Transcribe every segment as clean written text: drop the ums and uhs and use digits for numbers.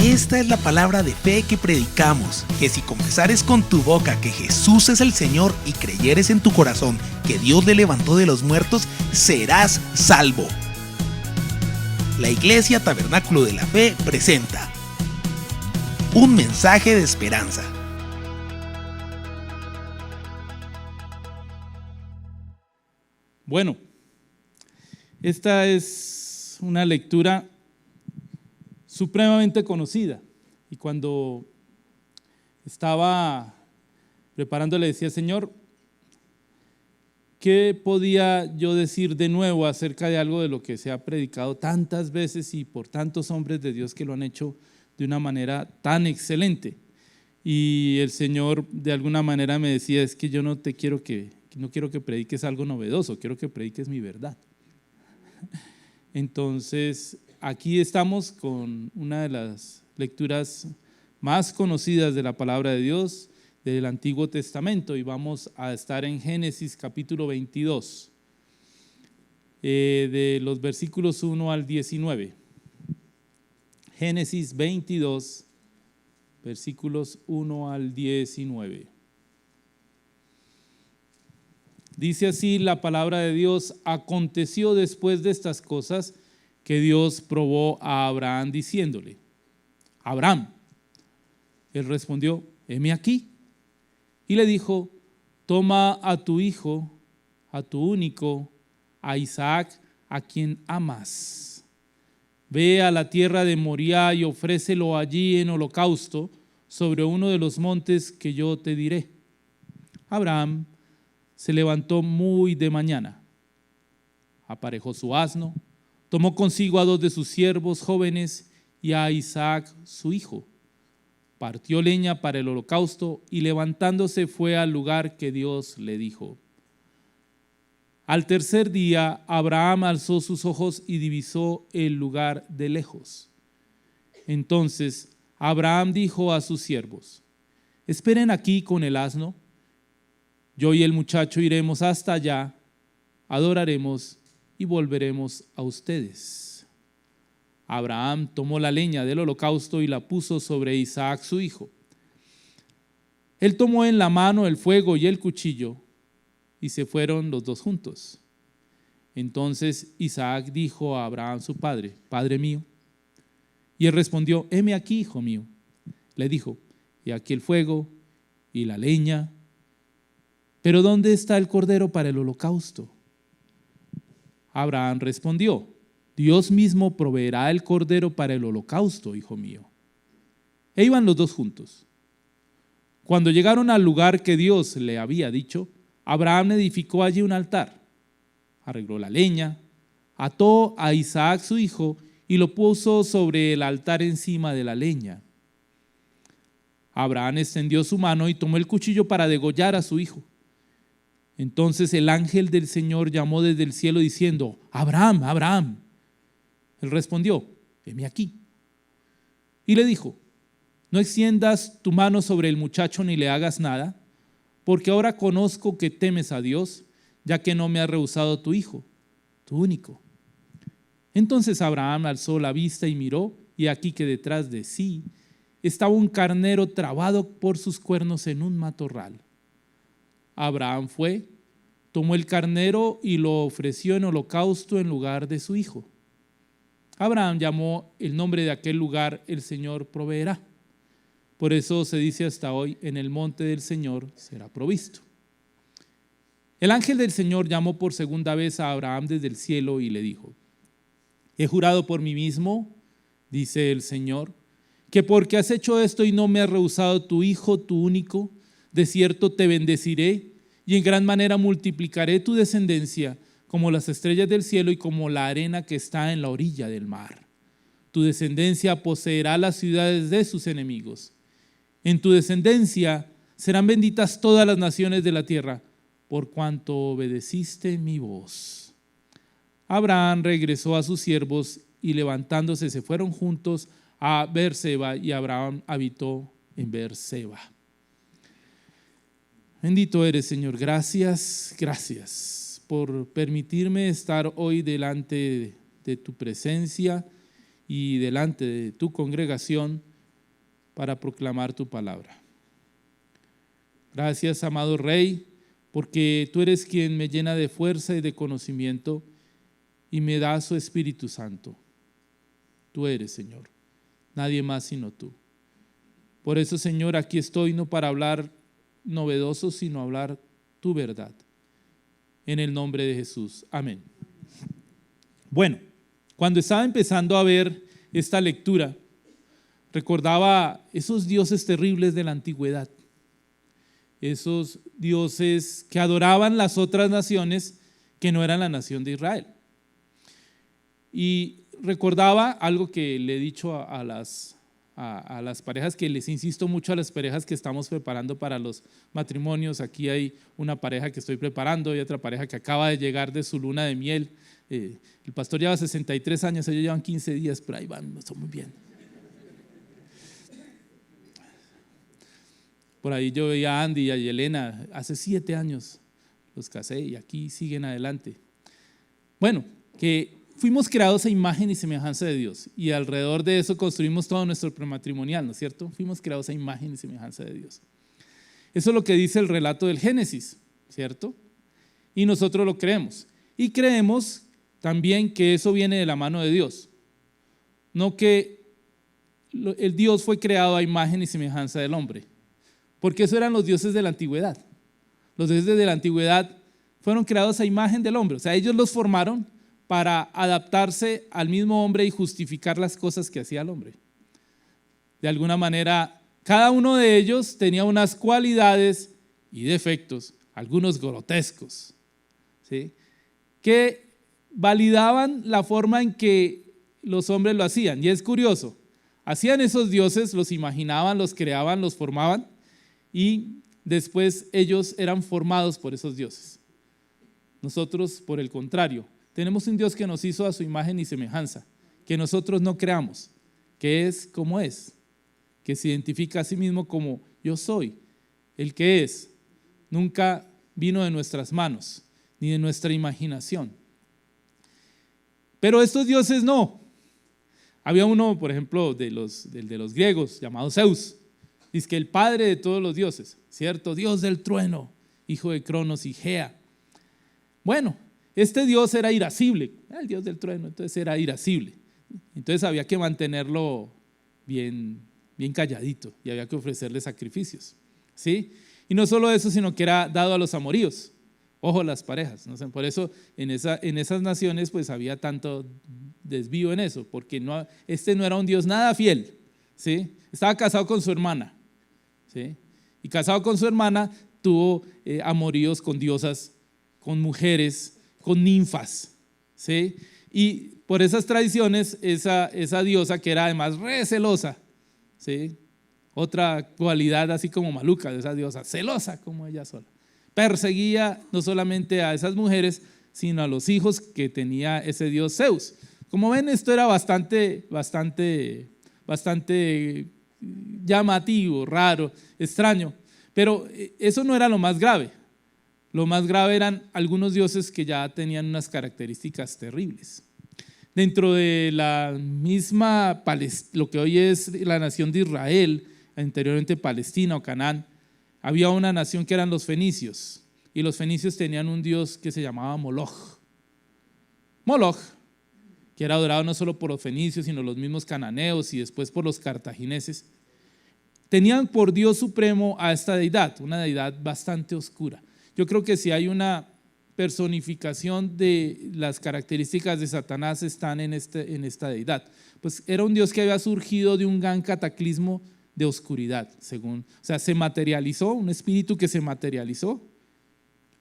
Esta es la palabra de fe que predicamos, que si confesares con tu boca que Jesús es el Señor y creyeres en tu corazón que Dios le levantó de los muertos, serás salvo. La Iglesia Tabernáculo de la Fe presenta un mensaje de esperanza. Bueno, esta es una lectura supremamente conocida y cuando estaba preparando le decía, Señor, ¿qué podía yo decir de nuevo acerca de algo de lo que se ha predicado tantas veces y por tantos hombres de Dios que lo han hecho de una manera tan excelente? Y el Señor de alguna manera me decía, es que yo no quiero que prediques algo novedoso, quiero que prediques mi verdad. Entonces, aquí estamos con una de las lecturas más conocidas de la palabra de Dios del Antiguo Testamento y vamos a estar en Génesis capítulo 22, de los versículos 1 al 19. Génesis 22, versículos 1 al 19. Dice así la palabra de Dios: aconteció después de estas cosas que Dios probó a Abraham diciéndole, Abraham. Él respondió, heme aquí. Y le dijo, toma a tu hijo, a tu único, a Isaac, a quien amas. Ve a la tierra de Moriah y ofrécelo allí en holocausto sobre uno de los montes que yo te diré. Abraham se levantó muy de mañana, aparejó su asno, tomó consigo a 2 de sus siervos jóvenes y a Isaac su hijo. Partió leña para el holocausto y levantándose fue al lugar que Dios le dijo. Al tercer día Abraham alzó sus ojos y divisó el lugar de lejos. Entonces Abraham dijo a sus siervos, esperen aquí con el asno, yo y el muchacho iremos hasta allá, adoraremos y volveremos a ustedes. Abraham tomó la leña del holocausto y la puso sobre Isaac su hijo. Él tomó en la mano el fuego y el cuchillo y se fueron los dos juntos. Entonces Isaac dijo a Abraham su padre, Padre mío. Y él respondió, heme aquí, hijo mío. Le dijo, he aquí el fuego y la leña, pero ¿dónde está el cordero para el holocausto? Abraham respondió, Dios mismo proveerá el cordero para el holocausto, hijo mío. E iban los dos juntos. Cuando llegaron al lugar que Dios le había dicho, Abraham edificó allí un altar, arregló la leña, ató a Isaac su hijo y lo puso sobre el altar encima de la leña. Abraham extendió su mano y tomó el cuchillo para degollar a su hijo. Entonces el ángel del Señor llamó desde el cielo diciendo, Abraham, Abraham. Él respondió, heme aquí. Y le dijo, no extiendas tu mano sobre el muchacho ni le hagas nada, porque ahora conozco que temes a Dios, ya que no me has rehusado tu hijo, tu único. Entonces Abraham alzó la vista y miró, y aquí que detrás de sí estaba un carnero trabado por sus cuernos en un matorral. Abraham fue, tomó el carnero y lo ofreció en holocausto en lugar de su hijo. Abraham llamó el nombre de aquel lugar, el Señor proveerá. Por eso se dice hasta hoy, en el monte del Señor será provisto. El ángel del Señor llamó por segunda vez a Abraham desde el cielo y le dijo, he jurado por mí mismo, dice el Señor, que porque has hecho esto y no me has rehusado tu hijo, tu único, de cierto te bendeciré y en gran manera multiplicaré tu descendencia como las estrellas del cielo y como la arena que está en la orilla del mar. Tu descendencia poseerá las ciudades de sus enemigos. En tu descendencia serán benditas todas las naciones de la tierra, por cuanto obedeciste mi voz. Abraham regresó a sus siervos y levantándose se fueron juntos a Beerseba y Abraham habitó en Beerseba. Bendito eres, Señor. Gracias, gracias por permitirme estar hoy delante de tu presencia y delante de tu congregación para proclamar tu palabra. Gracias, amado Rey, porque tú eres quien me llena de fuerza y de conocimiento y me da su Espíritu Santo. Tú eres, Señor, nadie más sino tú. Por eso, Señor, aquí estoy no para hablar novedoso, sino hablar tu verdad. En el nombre de Jesús. Amén. Bueno, cuando estaba empezando a ver esta lectura, recordaba esos dioses terribles de la antigüedad, esos dioses que adoraban las otras naciones que no eran la nación de Israel. Y recordaba algo que le he dicho a las parejas, que les insisto mucho a las parejas que estamos preparando para los matrimonios. Aquí hay una pareja que estoy preparando y otra pareja que acaba de llegar de su luna de miel. El pastor lleva 63 años, ellos llevan 15 días, pero ahí van, están muy bien. Por ahí yo veía a Andy y a Yelena, hace 7 años los casé y aquí siguen adelante. Bueno, que fuimos creados a imagen y semejanza de Dios y alrededor de eso construimos todo nuestro prematrimonial, ¿no es cierto? Fuimos creados a imagen y semejanza de Dios. Eso es lo que dice el relato del Génesis, ¿cierto? Y nosotros lo creemos. Y creemos también que eso viene de la mano de Dios, no que el Dios fue creado a imagen y semejanza del hombre, porque eso eran los dioses de la antigüedad. Los dioses de la antigüedad fueron creados a imagen del hombre, o sea, ellos los formaron para adaptarse al mismo hombre y justificar las cosas que hacía el hombre. De alguna manera, cada uno de ellos tenía unas cualidades y defectos, algunos grotescos, ¿sí?, que validaban la forma en que los hombres lo hacían. Y es curioso, hacían esos dioses, los imaginaban, los creaban, los formaban y después ellos eran formados por esos dioses. Nosotros, por el contrario, tenemos un Dios que nos hizo a su imagen y semejanza, que nosotros no creamos, que es como es, que se identifica a sí mismo como yo soy, el que es. Nunca vino de nuestras manos, ni de nuestra imaginación. Pero estos dioses no. Había uno, por ejemplo, de los griegos, llamado Zeus, dice que el padre de todos los dioses, ¿cierto? Dios del trueno, hijo de Cronos y Gea. Bueno, este Dios era irascible, el Dios del trueno, entonces era irascible. Entonces había que mantenerlo bien calladito y había que ofrecerle sacrificios, ¿sí? Y no solo eso, sino que era dado a los amoríos. Ojo, las parejas, ¿no? Por eso en esas naciones pues había tanto desvío en eso, porque este no era un Dios nada fiel, ¿sí? Estaba casado con su hermana, ¿sí? Y casado con su hermana tuvo amoríos con diosas, con mujeres, con ninfas, ¿sí? Y por esas tradiciones, esa diosa, que era además re celosa, ¿sí?, otra cualidad así como maluca de esa diosa, celosa como ella sola, perseguía no solamente a esas mujeres, sino a los hijos que tenía ese dios Zeus. Como ven, esto era bastante llamativo, raro, extraño, pero eso no era lo más grave. Lo más grave eran algunos dioses que ya tenían unas características terribles. Dentro de la misma lo que hoy es la nación de Israel, anteriormente Palestina o Canaán, había una nación que eran los fenicios, y los fenicios tenían un dios que se llamaba Moloch. Moloch, que era adorado no solo por los fenicios, sino los mismos cananeos y después por los cartagineses, tenían por Dios supremo a esta deidad, una deidad bastante oscura. Yo creo que si hay una personificación de las características de Satanás, están en esta deidad. Pues era un Dios que había surgido de un gran cataclismo de oscuridad, o sea, se materializó, un espíritu que se materializó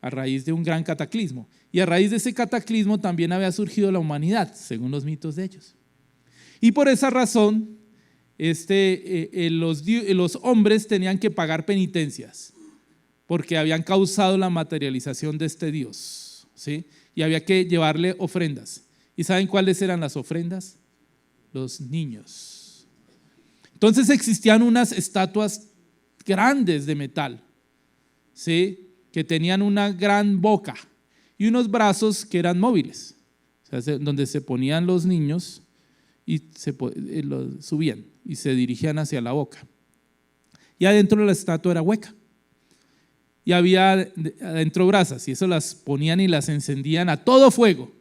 a raíz de un gran cataclismo. Y a raíz de ese cataclismo también había surgido la humanidad, según los mitos de ellos. Y por esa razón, los hombres tenían que pagar penitencias, porque habían causado la materialización de este Dios, ¿sí? Y había que llevarle ofrendas. ¿Y saben cuáles eran las ofrendas? Los niños. Entonces existían unas estatuas grandes de metal, ¿sí?, que tenían una gran boca y unos brazos que eran móviles, o sea, donde se ponían los niños y los subían y se dirigían hacia la boca. y adentro de la estatua era hueca. Y había adentro brasas, y eso las ponían y las encendían a todo fuego.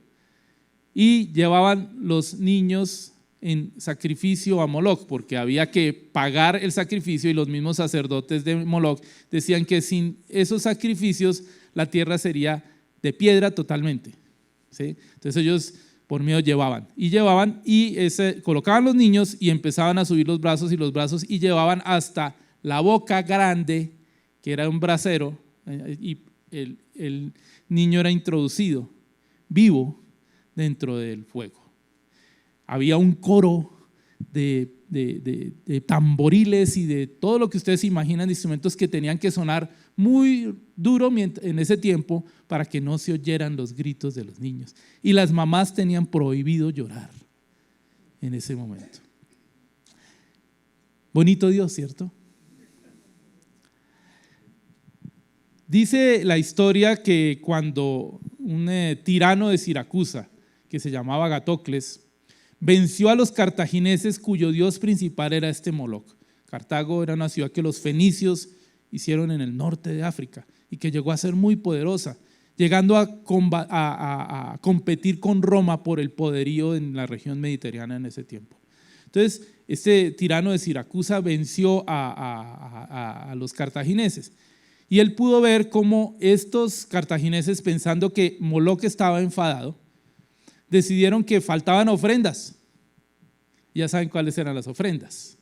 Y llevaban los niños en sacrificio a Moloc, porque había que pagar el sacrificio, y los mismos sacerdotes de Moloc decían que sin esos sacrificios la tierra sería de piedra totalmente, ¿sí? Entonces ellos por miedo llevaban y colocaban los niños y empezaban a subir los brazos y llevaban hasta la boca grande, que era un brasero, y el niño era introducido vivo dentro del fuego. Había un coro de tamboriles y de todo lo que ustedes se imaginan, de instrumentos que tenían que sonar muy duro en ese tiempo para que no se oyeran los gritos de los niños. Y las mamás tenían prohibido llorar en ese momento. Bonito Dios, ¿cierto? Dice la historia que cuando un tirano de Siracusa, que se llamaba Agatocles, venció a los cartagineses cuyo dios principal era Moloc. Cartago era una ciudad que los fenicios hicieron en el norte de África y que llegó a ser muy poderosa, llegando a competir con Roma por el poderío en la región mediterránea en ese tiempo. Entonces, este tirano de Siracusa venció a los cartagineses. Y él pudo ver cómo estos cartagineses, pensando que Moloc estaba enfadado, decidieron que faltaban ofrendas. Ya saben cuáles eran las ofrendas.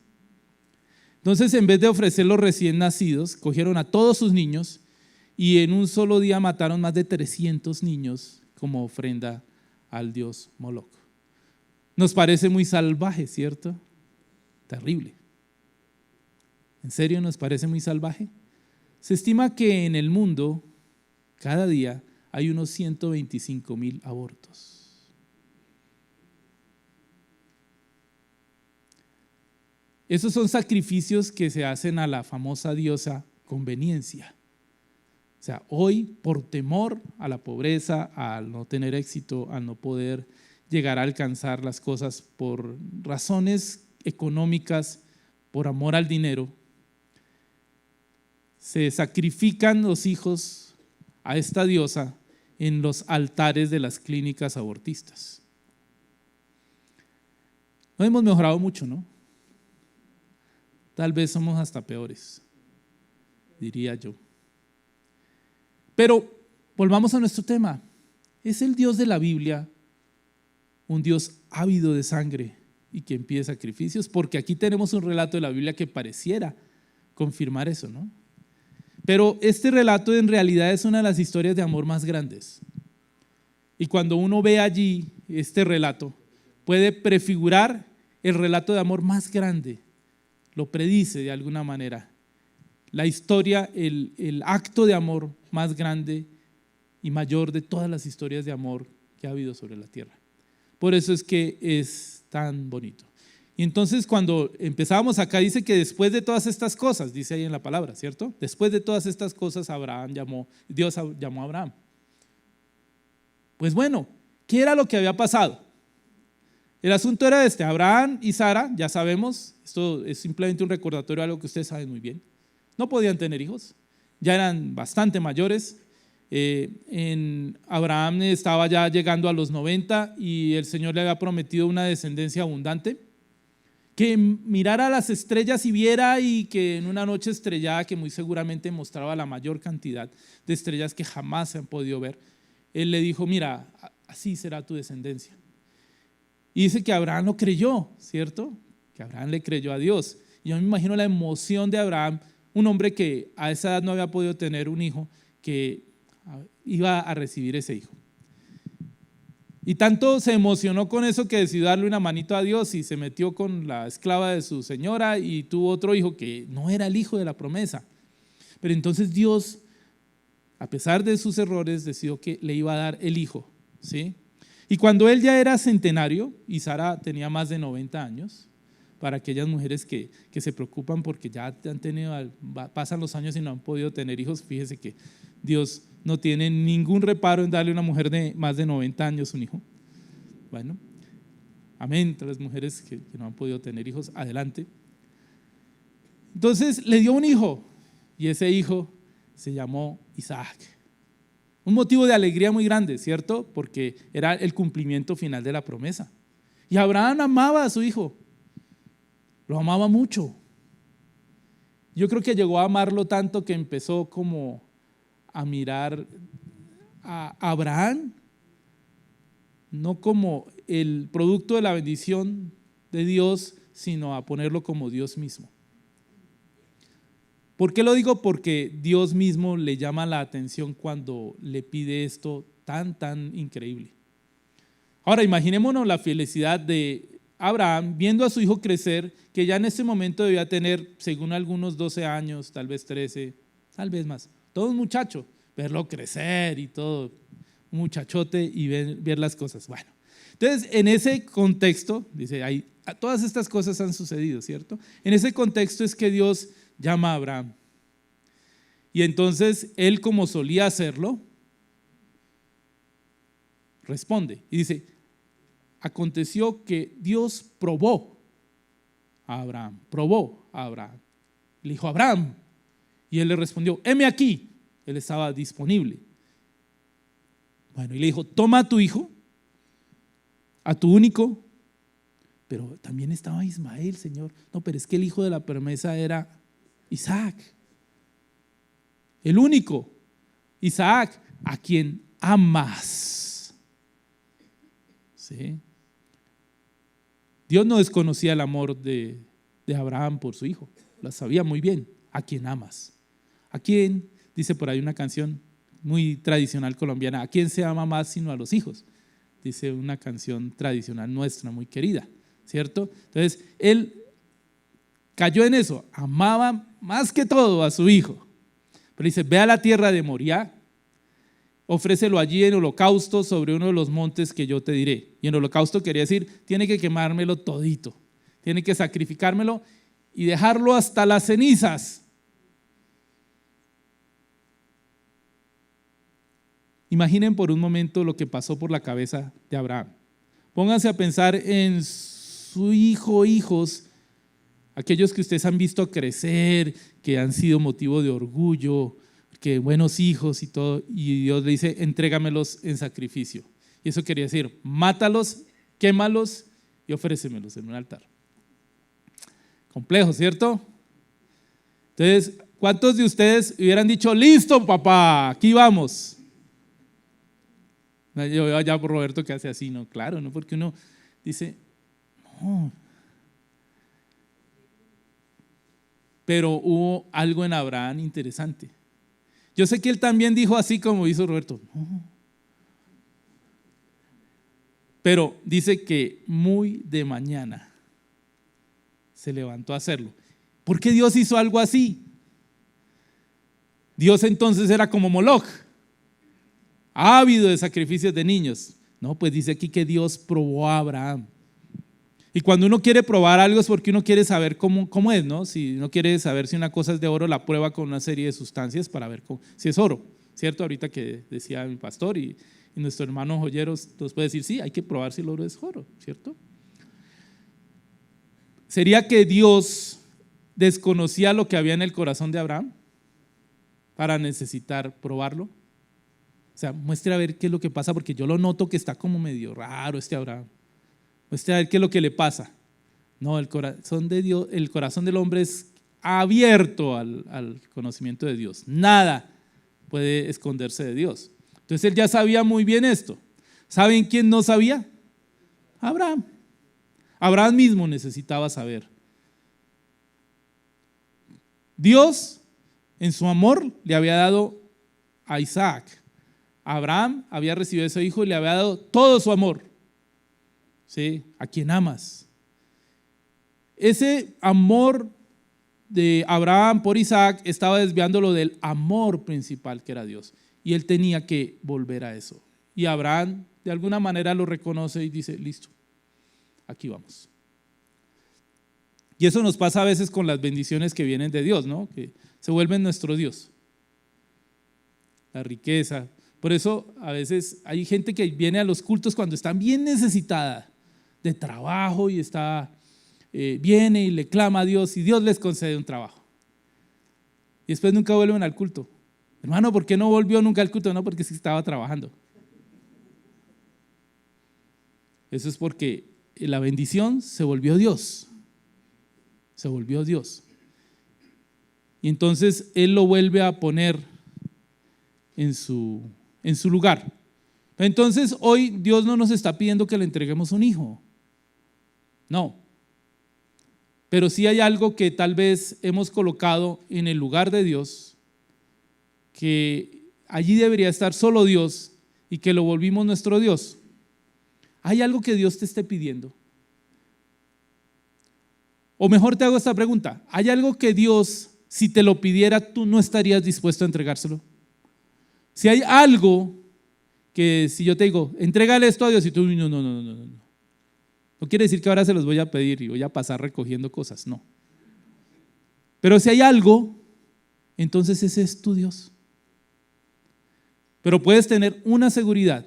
Entonces, en vez de ofrecer los recién nacidos, cogieron a todos sus niños y en un solo día mataron más de 300 niños como ofrenda al dios Moloc. Nos parece muy salvaje, ¿cierto? Terrible. ¿En serio nos parece muy salvaje? Se estima que en el mundo, cada día, hay unos 125,000 abortos. Esos son sacrificios que se hacen a la famosa diosa conveniencia. O sea, hoy, por temor a la pobreza, al no tener éxito, al no poder llegar a alcanzar las cosas por razones económicas, por amor al dinero, se sacrifican los hijos a esta diosa en los altares de las clínicas abortistas. No hemos mejorado mucho, ¿no? Tal vez somos hasta peores, diría yo. Pero volvamos a nuestro tema. ¿Es el Dios de la Biblia un Dios ávido de sangre y quien pide sacrificios? Porque aquí tenemos un relato de la Biblia que pareciera confirmar eso, ¿no? Pero este relato en realidad es una de las historias de amor más grandes. Y cuando uno ve allí este relato, puede prefigurar el relato de amor más grande. Lo predice de alguna manera. La historia, el acto de amor más grande y mayor de todas las historias de amor que ha habido sobre la tierra. Por eso es que es tan bonito. Y entonces cuando empezábamos acá dice que después de todas estas cosas, dice ahí en la palabra, ¿cierto? Después de todas estas cosas Dios llamó a Abraham. Pues bueno, ¿qué era lo que había pasado? El asunto era Abraham y Sara, ya sabemos, esto es simplemente un recordatorio de algo que ustedes saben muy bien. No podían tener hijos, ya eran bastante mayores. Abraham estaba ya llegando a los 90 y el Señor le había prometido una descendencia abundante, que mirara las estrellas y viera, y que en una noche estrellada que muy seguramente mostraba la mayor cantidad de estrellas que jamás se han podido ver, Él le dijo: mira, así será tu descendencia. Y dice que Abraham lo creyó, ¿cierto? Que Abraham le creyó a Dios. Y yo me imagino la emoción de Abraham, un hombre que a esa edad no había podido tener un hijo, que iba a recibir ese hijo. Y tanto se emocionó con eso que decidió darle una manito a Dios y se metió con la esclava de su señora y tuvo otro hijo que no era el hijo de la promesa. Pero entonces Dios, a pesar de sus errores, decidió que le iba a dar el hijo, ¿sí? Y cuando él ya era centenario y Sara tenía más de 90 años, para aquellas mujeres que se preocupan porque ya han tenido, pasan los años y no han podido tener hijos, fíjese que Dios no tiene ningún reparo en darle a una mujer de más de 90 años un hijo. Bueno, amén, las mujeres que no han podido tener hijos, adelante. Entonces le dio un hijo y ese hijo se llamó Isaac. Un motivo de alegría muy grande, ¿cierto? Porque era el cumplimiento final de la promesa. Y Abraham amaba a su hijo, lo amaba mucho. Yo creo que llegó a amarlo tanto que empezó como a mirar a Abraham no como el producto de la bendición de Dios, sino a ponerlo como Dios mismo. ¿Por qué lo digo? Porque Dios mismo le llama la atención cuando le pide esto tan increíble. Ahora imaginémonos la felicidad de Abraham viendo a su hijo crecer, que ya en ese momento debía tener, según algunos, 12 años, tal vez 13, tal vez más. Todo un muchacho, verlo crecer y todo, un muchachote y ver las cosas. Bueno, entonces en ese contexto, dice, ahí, todas estas cosas han sucedido, ¿cierto? En ese contexto es que Dios llama a Abraham. Y entonces él, como solía hacerlo, responde y dice, aconteció que Dios probó a Abraham. Le dijo, Abraham, y él le respondió, heme aquí. Él estaba disponible. Bueno, y le dijo, toma a tu hijo, a tu único, pero también estaba Ismael, Señor. No, pero es que el hijo de la promesa era Isaac, el único, Isaac, a quien amas. ¿Sí? Dios no desconocía el amor de Abraham por su hijo, lo sabía muy bien, a quien amas. ¿A quién? Dice por ahí una canción muy tradicional colombiana, ¿a quién se ama más sino a los hijos? Dice una canción tradicional nuestra, muy querida, ¿cierto? Entonces, él cayó en eso, amaba más que todo a su hijo. Pero dice, ve a la tierra de Moriah, ofrécelo allí en holocausto sobre uno de los montes que yo te diré. Y en holocausto quería decir, tiene que quemármelo todito, tiene que sacrificármelo y dejarlo hasta las cenizas. Imaginen por un momento lo que pasó por la cabeza de Abraham. Pónganse a pensar en su hijo, hijos, aquellos que ustedes han visto crecer, que han sido motivo de orgullo, que buenos hijos y todo, y Dios le dice, entrégamelos en sacrificio. Y eso quería decir, mátalos, quémalos y ofrécemelos en un altar. Complejo, ¿cierto? Entonces, ¿cuántos de ustedes hubieran dicho, listo papá, aquí vamos? Yo veo allá por Roberto que hace así, no, claro, no, porque uno dice, no. Pero hubo algo en Abraham interesante. Yo sé que él también dijo así como hizo Roberto, no. Pero dice que muy de mañana se levantó a hacerlo. ¿Por qué Dios hizo algo así? Dios entonces era como Moloch, ávido de sacrificios de niños. No, pues dice aquí que Dios probó a Abraham. Y cuando uno quiere probar algo es porque uno quiere saber cómo es, ¿no? Si uno quiere saber si una cosa es de oro, la prueba con una serie de sustancias para ver si es oro, ¿cierto? Ahorita que decía mi pastor y nuestro hermano joyero nos puede decir, sí, hay que probar si el oro es oro, ¿cierto? ¿Sería que Dios desconocía lo que había en el corazón de Abraham para necesitar probarlo? O sea, muestre a ver qué es lo que pasa, porque yo lo noto que está como medio raro este Abraham. Muestre a ver qué es lo que le pasa. No, el corazón de Dios, el corazón del hombre es abierto al conocimiento de Dios. Nada puede esconderse de Dios. Entonces él ya sabía muy bien esto. ¿Saben quién no sabía? Abraham. Abraham mismo necesitaba saber. Dios, en su amor, le había dado a Isaac. Abraham había recibido a ese hijo y le había dado todo su amor. ¿Sí? A quien amas. Ese amor de Abraham por Isaac estaba desviándolo del amor principal que era Dios. Y él tenía que volver a eso. Y Abraham de alguna manera lo reconoce y dice, listo, aquí vamos. Y eso nos pasa a veces con las bendiciones que vienen de Dios, ¿no? Que se vuelven nuestro Dios. La riqueza. Por eso a veces hay gente que viene a los cultos cuando están bien necesitada de trabajo y viene y le clama a Dios y Dios les concede un trabajo. y después nunca vuelven al culto. Hermano, ¿por qué no volvió nunca al culto? No, porque sí estaba trabajando. Eso es porque la bendición se volvió Dios. Se volvió Dios. Y entonces Él lo vuelve a poner en su lugar. Entonces hoy Dios no nos está pidiendo que le entreguemos un hijo. No. Pero sí hay algo que tal vez hemos colocado en el lugar de Dios, que allí debería estar solo Dios y que lo volvimos nuestro Dios. ¿Hay algo que Dios te esté pidiendo? O mejor te hago esta pregunta, ¿hay algo que Dios, si te lo pidiera, tú no estarías dispuesto a entregárselo? Si hay algo que si yo te digo, entrégale esto a Dios y tú, no. No quiere decir que ahora se los voy a pedir y voy a pasar recogiendo cosas, no. Pero si hay algo, entonces ese es tu Dios. Pero puedes tener una seguridad,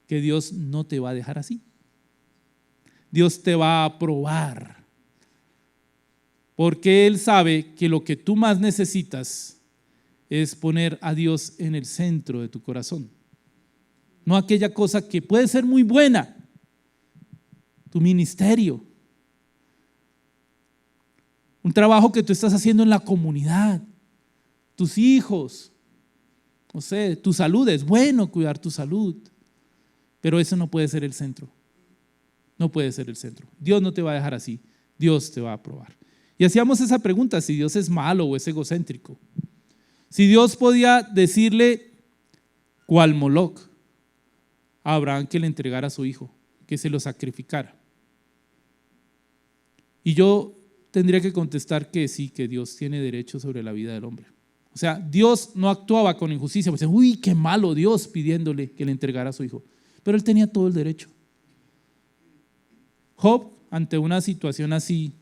que Dios no te va a dejar así. Dios te va a probar. Porque Él sabe que lo que tú más necesitas es poner a Dios en el centro de tu corazón. No aquella cosa que puede ser muy buena, tu ministerio, un trabajo que tú estás haciendo en la comunidad, tus hijos, no sé, tu salud. Es bueno cuidar tu salud, pero eso no puede ser el centro. No puede ser el centro. Dios no te va a dejar así. Dios te va a probar. Y hacíamos esa pregunta, si Dios es malo o es egocéntrico. Si Dios podía decirle, cual Moloc, a Abraham que le entregara a su hijo, que se lo sacrificara. Y yo tendría que contestar que sí, que Dios tiene derecho sobre la vida del hombre. O sea, Dios no actuaba con injusticia, pues, uy, qué malo Dios pidiéndole que le entregara a su hijo. Pero él tenía todo el derecho. Job, ante una situación así,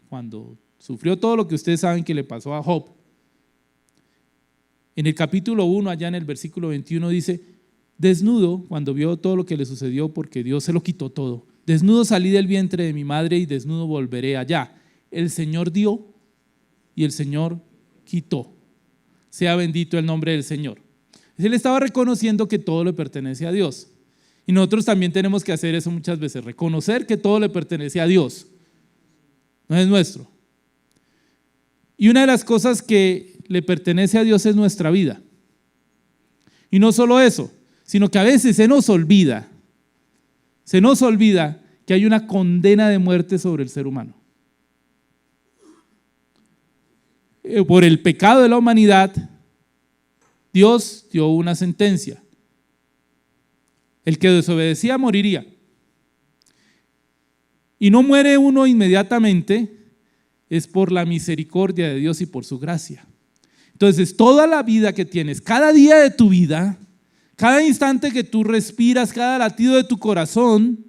cuando sufrió todo lo que ustedes saben que le pasó a Job, en el capítulo 1, allá en el versículo 21 dice, desnudo, cuando vio todo lo que le sucedió porque Dios se lo quitó todo, desnudo salí del vientre de mi madre y desnudo volveré allá. El Señor dio y el Señor quitó. Sea bendito el nombre del Señor. Él estaba reconociendo que todo le pertenece a Dios. Y nosotros también tenemos que hacer eso muchas veces, reconocer que todo le pertenece a Dios, no es nuestro. Y una de las cosas que le pertenece a Dios es nuestra vida. Y no solo eso, sino que a veces se nos olvida que hay una condena de muerte sobre el ser humano. Por el pecado de la humanidad, Dios dio una sentencia. El que desobedecía moriría. Y no muere uno inmediatamente, es por la misericordia de Dios y por su gracia. Entonces, toda la vida que tienes, cada día de tu vida, cada instante que tú respiras, cada latido de tu corazón,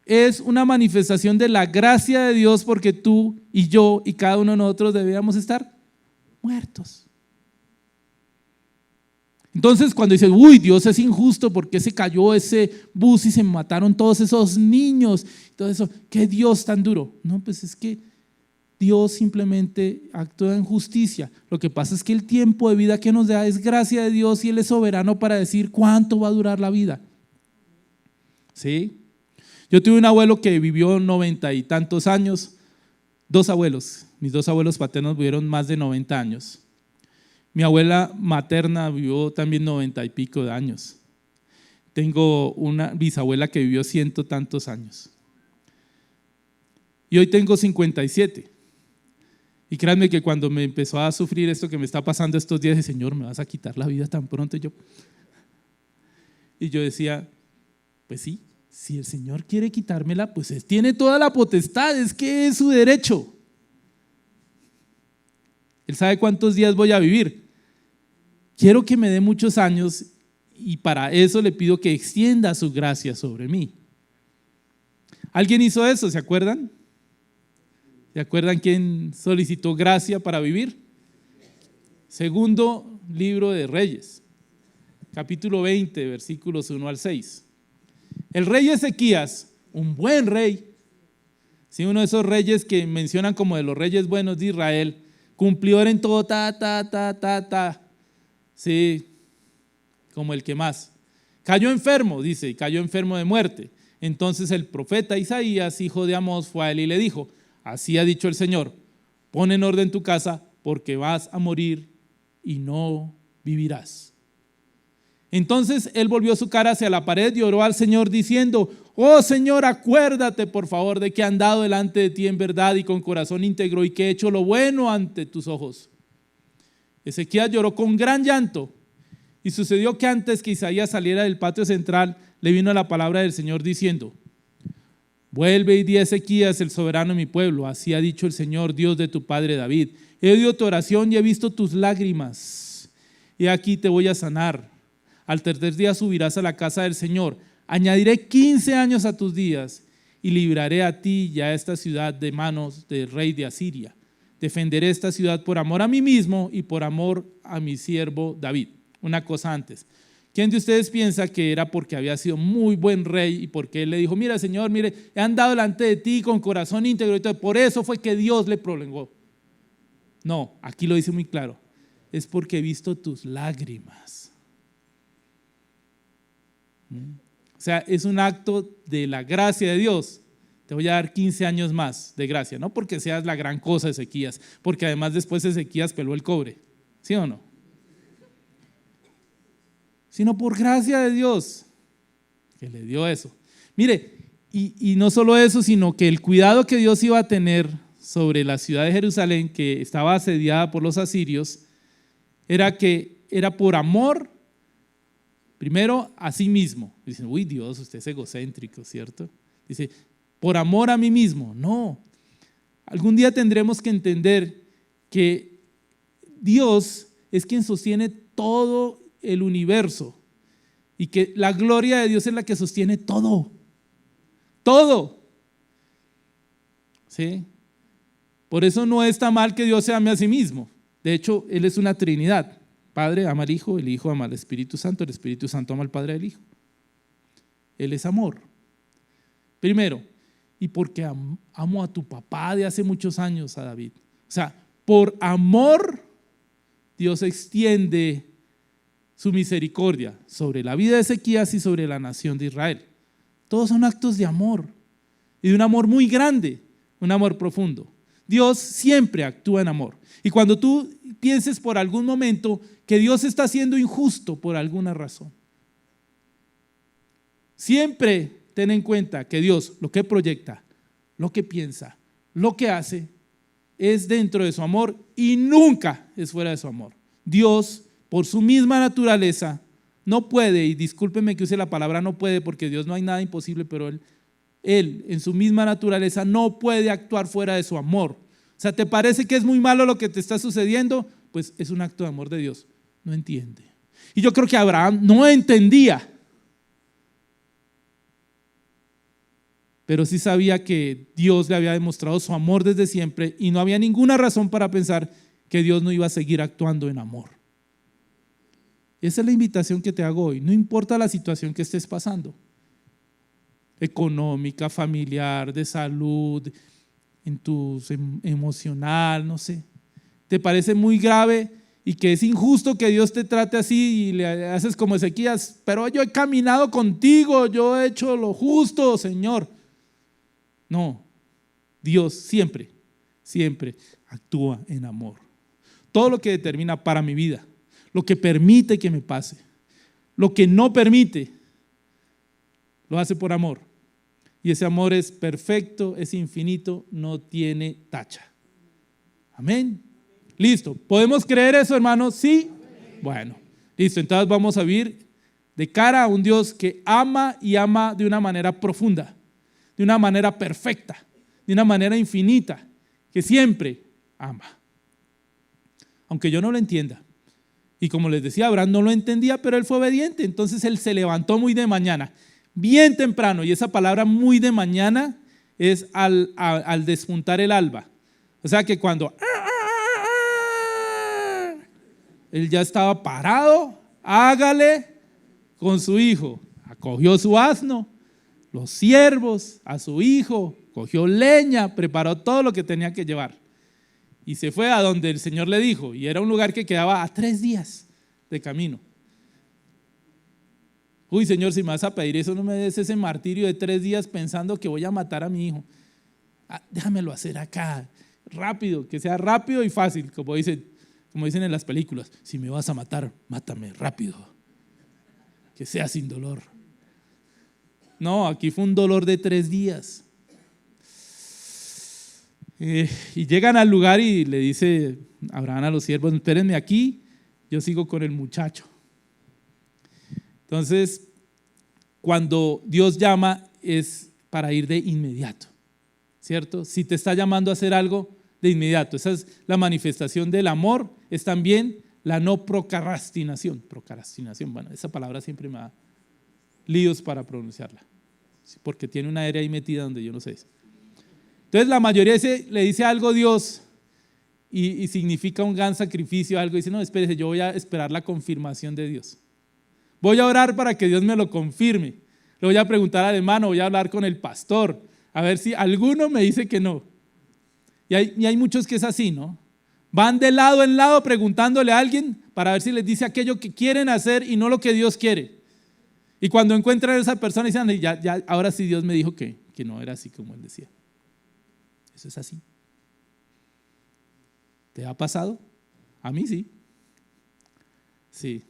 es una manifestación de la gracia de Dios, porque tú y yo y cada uno de nosotros debíamos estar muertos. Entonces cuando dices, uy, Dios es injusto porque se cayó ese bus y se mataron todos esos niños, todo eso, qué Dios tan duro. No, pues es que Dios simplemente actúa en justicia. Lo que pasa es que el tiempo de vida que nos da es gracia de Dios y Él es soberano para decir cuánto va a durar la vida. ¿Sí? Yo tuve un abuelo que vivió 90 y tantos años, dos abuelos, mis dos abuelos paternos vivieron más de 90 años. Mi abuela materna vivió también 90 y pico de años. Tengo una bisabuela que vivió 100 y tantos años. Y hoy tengo 57. Y créanme que cuando me empezó a sufrir esto que me está pasando estos días, dije, Señor, ¿me vas a quitar la vida tan pronto? Y yo decía, pues sí, si el Señor quiere quitármela, pues Él tiene toda la potestad, es que es su derecho. Él sabe cuántos días voy a vivir. Quiero que me dé muchos años y para eso le pido que extienda su gracia sobre mí. ¿Alguien hizo eso? ¿Se acuerdan? ¿Se acuerdan quién solicitó gracia para vivir? Segundo libro de Reyes, capítulo 20, versículos 1 al 6. El rey Ezequías, un buen rey, ¿sí? Uno de esos reyes que mencionan como de los reyes buenos de Israel, cumplidor en todo, sí, como el que más. Cayó enfermo, dice, y cayó enfermo de muerte. Entonces el profeta Isaías, hijo de Amós, fue a él y le dijo: así ha dicho el Señor, pon en orden tu casa, porque vas a morir y no vivirás. Entonces él volvió su cara hacia la pared y oró al Señor diciendo: oh Señor, acuérdate por favor de que he andado delante de ti en verdad y con corazón íntegro, y que he hecho lo bueno ante tus ojos. Ezequías lloró con gran llanto, y sucedió que antes que Isaías saliera del patio central, le vino la palabra del Señor diciendo: vuelve y di a Ezequías, el soberano de mi pueblo, así ha dicho el Señor, Dios de tu padre David, he oído tu oración y he visto tus lágrimas, y aquí te voy a sanar. Al tercer día subirás a la casa del Señor, añadiré 15 años a tus días y libraré a ti y a esta ciudad de manos del rey de Asiria. Defenderé esta ciudad por amor a mí mismo y por amor a mi siervo David. Una cosa antes, ¿quién de ustedes piensa que era porque había sido muy buen rey y porque él le dijo: mira Señor, mire, he andado delante de ti con corazón íntegro y todo, por eso fue que Dios le prolongó? No, aquí lo dice muy claro, es porque he visto tus lágrimas. O sea, es un acto de la gracia de Dios. Te voy a dar 15 años más de gracia, no porque seas la gran cosa Ezequías, porque además después Ezequías peló el cobre, ¿sí o no? Sino por gracia de Dios que le dio eso. Mire, y no solo eso, sino que el cuidado que Dios iba a tener sobre la ciudad de Jerusalén, que estaba asediada por los asirios, era por amor, primero a sí mismo. Dicen: uy, Dios, usted es egocéntrico, ¿cierto? Dice: por amor a mí mismo. No, algún día tendremos que entender que Dios es quien sostiene todo el universo y que la gloria de Dios es la que sostiene todo, ¿sí? Por eso no está mal que Dios se ame a sí mismo. De hecho, Él es una Trinidad: Padre ama al Hijo, el Hijo ama al Espíritu Santo, el Espíritu Santo ama al Padre del Hijo. Él es amor. Primero, y porque amo a tu papá de hace muchos años, a David. O sea, por amor Dios extiende su misericordia sobre la vida de Ezequías y sobre la nación de Israel. Todos son actos de amor, y de un amor muy grande, un amor profundo. Dios siempre actúa en amor. Y cuando tú pienses por algún momento que Dios está siendo injusto por alguna razón, siempre ten en cuenta que Dios lo que proyecta, lo que piensa, lo que hace es dentro de su amor y nunca es fuera de su amor. Dios, por su misma naturaleza, no puede, y discúlpeme que use la palabra no puede, porque Dios no hay nada imposible, pero Él en su misma naturaleza no puede actuar fuera de su amor. O sea, ¿te parece que es muy malo lo que te está sucediendo? Pues es un acto de amor de Dios. No entiende. Y yo creo que Abraham no entendía, pero sí sabía que Dios le había demostrado su amor desde siempre y no había ninguna razón para pensar que Dios no iba a seguir actuando en amor. Esa es la invitación que te hago hoy. No importa la situación que estés pasando, económica, familiar, de salud, en tu emocional, no sé. ¿Te parece muy grave y que es injusto que Dios te trate así y le haces como Ezequías? Pero yo he caminado contigo, yo he hecho lo justo, Señor. No, Dios siempre, siempre actúa en amor. Todo lo que determina para mi vida, lo que permite que me pase, lo que no permite, lo hace por amor. Y ese amor es perfecto, es infinito, no tiene tacha. Amén. Listo. ¿Podemos creer eso, hermanos? ¿Sí? Bueno, listo. Entonces vamos a vivir de cara a un Dios que ama y ama de una manera profunda, de una manera perfecta, de una manera infinita, que siempre ama. Aunque yo no lo entienda. Y como les decía, Abraham no lo entendía, pero él fue obediente. Entonces él se levantó muy de mañana, bien temprano. Y esa palabra muy de mañana es al despuntar el alba. O sea que cuando él ya estaba parado, hágale con su hijo. Acogió su asno, los siervos, a su hijo, cogió leña, preparó todo lo que tenía que llevar. Y se fue a donde el Señor le dijo, y era un lugar que quedaba a 3 días de camino. Uy, Señor, si me vas a pedir eso, no me des ese martirio de 3 días pensando que voy a matar a mi hijo. Déjamelo hacer acá, rápido, que sea rápido y fácil, como dicen en las películas. Si me vas a matar, mátame rápido, que sea sin dolor. No, aquí fue un dolor de 3 días. Y llegan al lugar y le dice Abraham a los siervos: espérenme aquí, yo sigo con el muchacho. Entonces, cuando Dios llama es para ir de inmediato, ¿cierto? Si te está llamando a hacer algo, de inmediato. Esa es la manifestación del amor, es también la no procrastinación. Procrastinación, bueno, esa palabra siempre me da líos para pronunciarla, porque tiene una R ahí metida donde yo no sé. Entonces la mayoría le dice algo a Dios y significa un gran sacrificio, algo, y dice: no, espérese, yo voy a esperar la confirmación de Dios. Voy a orar para que Dios me lo confirme. Le voy a preguntar al hermano, voy a hablar con el pastor, a ver si alguno me dice que no. Y hay muchos que es así, ¿no? Van de lado en lado preguntándole a alguien para ver si les dice aquello que quieren hacer y no lo que Dios quiere. Y cuando encuentran a esa persona dicen: ya, ahora sí Dios me dijo que no era así como él decía. Eso es así. ¿Te ha pasado? A mí sí. Sí.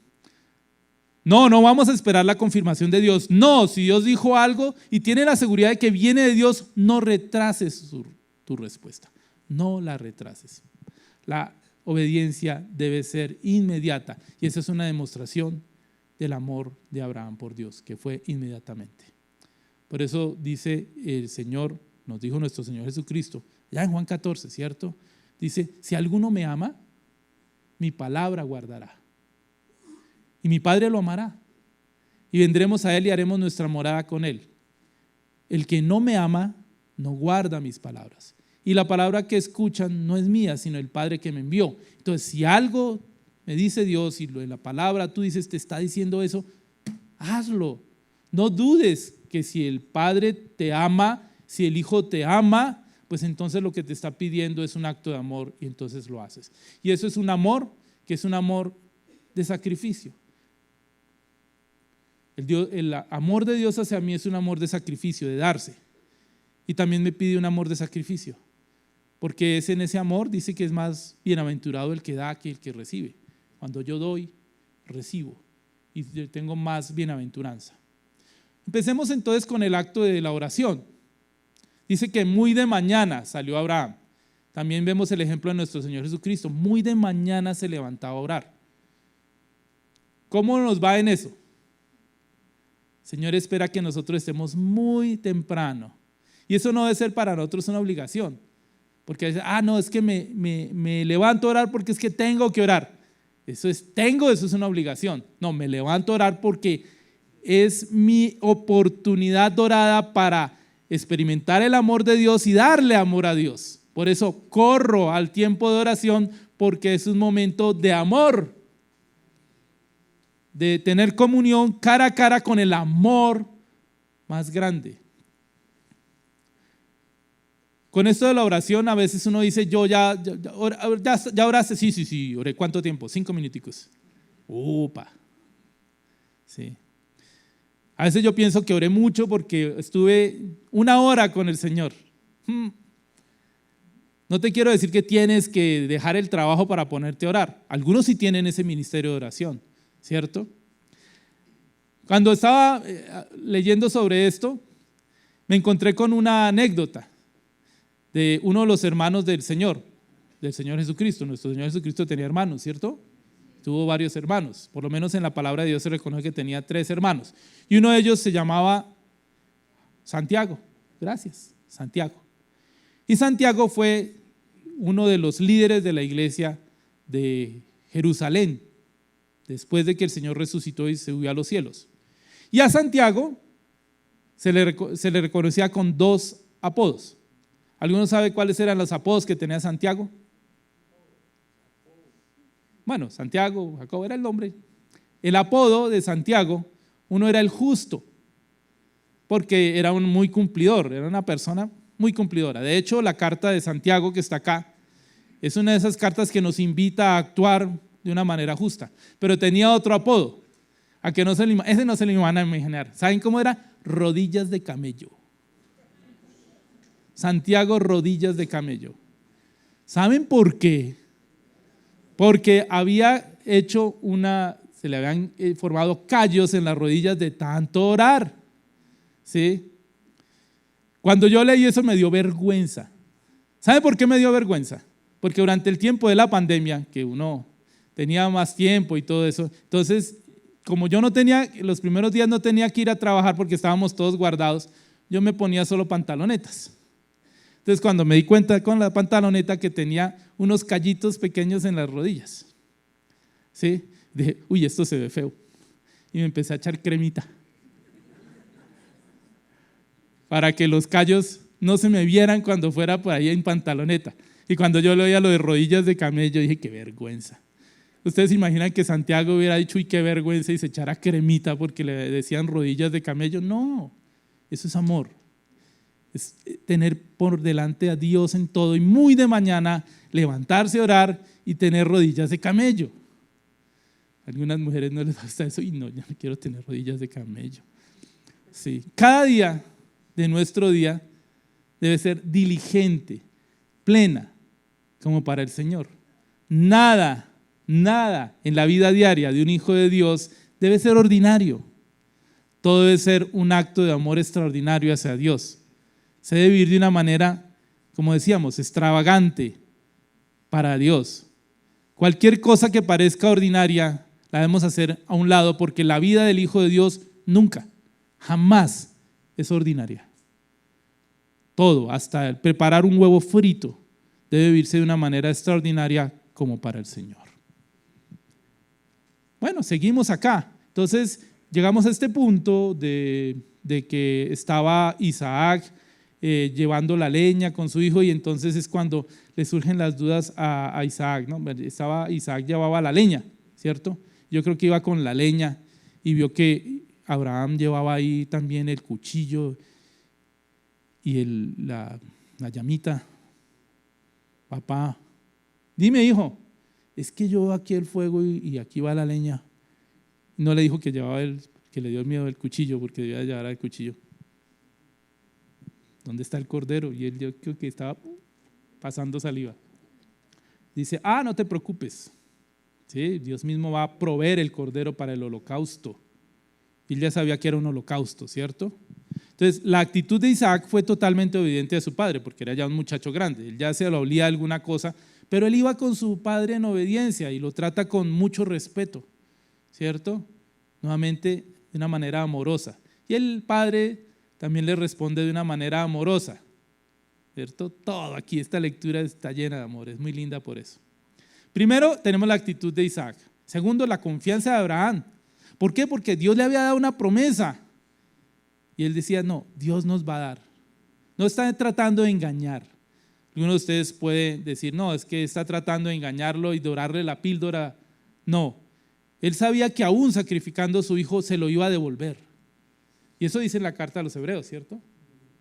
No vamos a esperar la confirmación de Dios. No, si Dios dijo algo y tiene la seguridad de que viene de Dios, no retrases tu respuesta. No la retrases. La obediencia debe ser inmediata. Y esa es una demostración del amor de Abraham por Dios, que fue inmediatamente. Por eso dice el Señor, nos dijo nuestro Señor Jesucristo, ya en Juan 14, ¿cierto? Dice: si alguno me ama, mi palabra guardará. Y mi Padre lo amará. Y vendremos a Él y haremos nuestra morada con Él. El que no me ama, no guarda mis palabras. Y la palabra que escuchan no es mía, sino el Padre que me envió. Entonces, si algo me dice Dios y lo de la palabra tú dices te está diciendo eso, hazlo. No dudes que si el Padre te ama, si el Hijo te ama, pues entonces lo que te está pidiendo es un acto de amor y entonces lo haces. Y eso es un amor que es un amor de sacrificio. El amor de Dios hacia mí es un amor de sacrificio, de darse. Y también me pide un amor de sacrificio, porque es en ese amor, dice que es más bienaventurado el que da que el que recibe. Cuando yo doy, recibo y yo tengo más bienaventuranza. Empecemos entonces con el acto de la oración. Dice que muy de mañana salió Abraham. También vemos el ejemplo de nuestro Señor Jesucristo. Muy de mañana se levantaba a orar. ¿Cómo nos va en eso? El Señor espera que nosotros estemos muy temprano. Y eso no debe ser para nosotros una obligación. Porque dice: no, es que me levanto a orar porque es que tengo que orar. Eso es una obligación. No, me levanto a orar porque es mi oportunidad dorada para experimentar el amor de Dios y darle amor a Dios. Por eso corro al tiempo de oración, porque es un momento de amor, de tener comunión cara a cara con el amor más grande. Con esto de la oración, a veces uno dice: yo ya oraste. Sí, oré. ¿Cuánto tiempo? 5 minuticos. Upa. Sí. A veces yo pienso que oré mucho porque estuve 1 hora con el Señor. No te quiero decir que tienes que dejar el trabajo para ponerte a orar. Algunos sí tienen ese ministerio de oración, ¿cierto? Cuando estaba leyendo sobre esto, me encontré con una anécdota de uno de los hermanos del Señor Jesucristo. Nuestro Señor Jesucristo tenía hermanos, ¿cierto? Tuvo varios hermanos, por lo menos en la palabra de Dios se reconoce que tenía 3 hermanos. Y uno de ellos se llamaba Santiago. Gracias, Santiago. Y Santiago fue uno de los líderes de la iglesia de Jerusalén, después de que el Señor resucitó y se subió a los cielos. Y a Santiago se le reconocía con 2 apodos. ¿Alguno sabe cuáles eran los apodos que tenía Santiago? Bueno, Santiago, Jacobo era el nombre. El apodo de Santiago, uno era el justo, porque era un muy cumplidor, era una persona muy cumplidora. De hecho, la carta de Santiago que está acá Es una de esas cartas que nos invita a actuar de una manera justa. Pero tenía otro apodo, a que ese no se lo iban a imaginar. ¿Saben cómo era? Rodillas de camello. Santiago Rodillas de Camello. ¿Saben por qué? Porque se le habían formado callos en las rodillas de tanto orar. ¿Sí? Cuando yo leí eso me dio vergüenza. ¿Sabe por qué me dio vergüenza? Porque durante el tiempo de la pandemia, que uno tenía más tiempo y todo eso, entonces, como yo los primeros días no tenía que ir a trabajar porque estábamos todos guardados, yo me ponía solo pantalonetas. Entonces, cuando me di cuenta con la pantaloneta que tenía unos callitos pequeños en las rodillas, ¿sí? Dije, uy, esto se ve feo. Y me empecé a echar cremita para que los callos no se me vieran cuando fuera por ahí en pantaloneta. Y cuando yo leía lo de rodillas de camello, dije, qué vergüenza. ¿Ustedes se imaginan que Santiago hubiera dicho, uy, qué vergüenza, y se echara cremita porque le decían rodillas de camello? No, eso es amor. Es tener por delante a Dios en todo y muy de mañana levantarse a orar y tener rodillas de camello. A algunas mujeres no les gusta eso y no, yo no quiero tener rodillas de camello. Sí. Cada día de nuestro día debe ser diligente, plena, como para el Señor. Nada en la vida diaria de un hijo de Dios debe ser ordinario. Todo debe ser un acto de amor extraordinario hacia Dios. Se debe vivir de una manera, como decíamos, extravagante para Dios. Cualquier cosa que parezca ordinaria la debemos hacer a un lado, porque la vida del Hijo de Dios nunca, jamás es ordinaria. Todo, hasta el preparar un huevo frito, debe vivirse de una manera extraordinaria como para el Señor. Bueno, seguimos acá. Entonces, llegamos a este punto de que estaba Isaac llevando la leña con su hijo, y entonces es cuando le surgen las dudas a Isaac, ¿no? Isaac llevaba la leña, ¿cierto? Yo creo que iba con la leña y vio que Abraham llevaba ahí también el cuchillo y la llamita. Papá, dime, hijo, es que yo aquí el fuego y aquí va la leña. No le dijo que que le dio miedo el cuchillo, porque debía llevar el cuchillo. ¿Dónde está el cordero? Y él, yo creo que estaba pasando saliva. Dice, no te preocupes. ¿Sí? Dios mismo va a proveer el cordero para el holocausto. Y él ya sabía que era un holocausto, ¿cierto? Entonces, la actitud de Isaac fue totalmente obediente a su padre, porque era ya un muchacho grande. Él ya se le olía alguna cosa, pero él iba con su padre en obediencia y lo trata con mucho respeto, ¿cierto? Nuevamente, de una manera amorosa. Y el padre también le responde de una manera amorosa, ¿cierto? Todo aquí, esta lectura está llena de amor, es muy linda por eso. Primero, tenemos la actitud de Isaac. Segundo, la confianza de Abraham. ¿Por qué? Porque Dios le había dado una promesa. Y él decía, no, Dios nos va a dar. No está tratando de engañar. Algunos de ustedes pueden decir, no, es que está tratando de engañarlo y dorarle la píldora. No, él sabía que aún sacrificando a su hijo se lo iba a devolver. Y eso dice en la carta a los Hebreos, ¿cierto?